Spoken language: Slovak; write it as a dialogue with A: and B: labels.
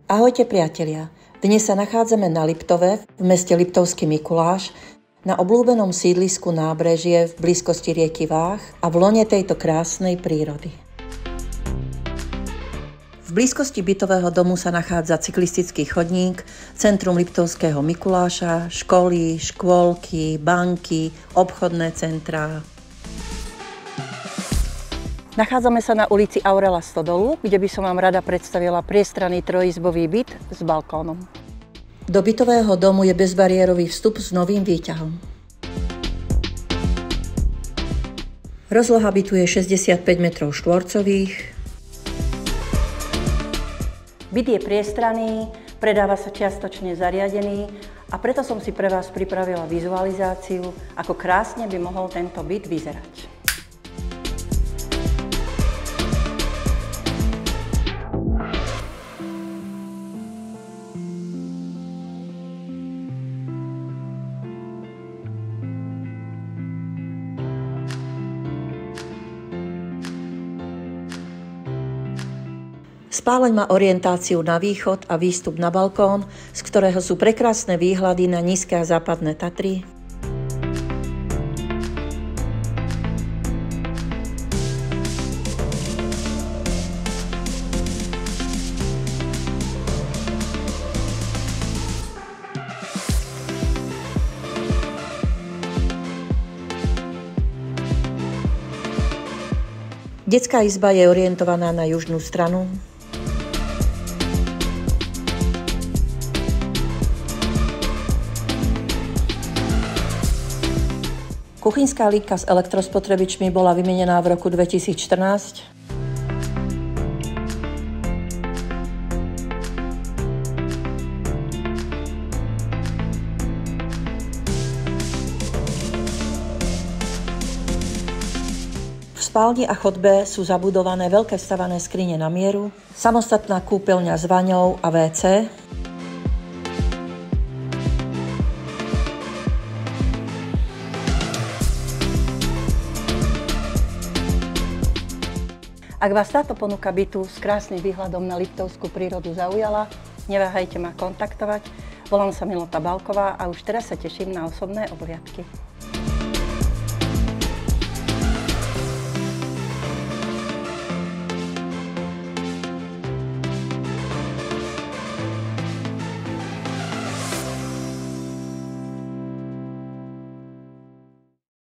A: Ahojte priatelia, dnes sa nachádzame na Liptove, v meste Liptovský Mikuláš, na obľúbenom sídlisku Nábrežie v blízkosti rieky Váh a v lone tejto krásnej prírody. V blízkosti bytového domu sa nachádza cyklistický chodník, centrum Liptovského Mikuláša, školy, škôlky, banky, obchodné centrá. Nachádzame sa na ulici Aurela Stodolu, kde by som vám rada predstavila priestranný trojizbový byt s balkónom. Do bytového domu je bezbariérový vstup s novým výťahom. Rozloha bytu je 65 m². Byt je priestranný, predáva sa čiastočne zariadený a preto som si pre vás pripravila vizualizáciu, ako krásne by mohol tento byt vyzerať. Spáleň má orientáciu na východ a výstup na balkón, z ktorého sú prekrásne výhľady na nízke a západné Tatry. Detská izba je orientovaná na južnú stranu. Kuchynská lítka s elektrospotrebičmi bola vymenená v roku 2014. V spálni a chodbe sú zabudované veľké stavané skrine na mieru, samostatná kúpeľňa s vaňou a WC, Ak vás táto ponuka bytu s krásnym výhľadom na liptovskú prírodu zaujala, neváhajte ma kontaktovať. Volám sa Milota Balková a už teraz sa teším na osobné obhliadky.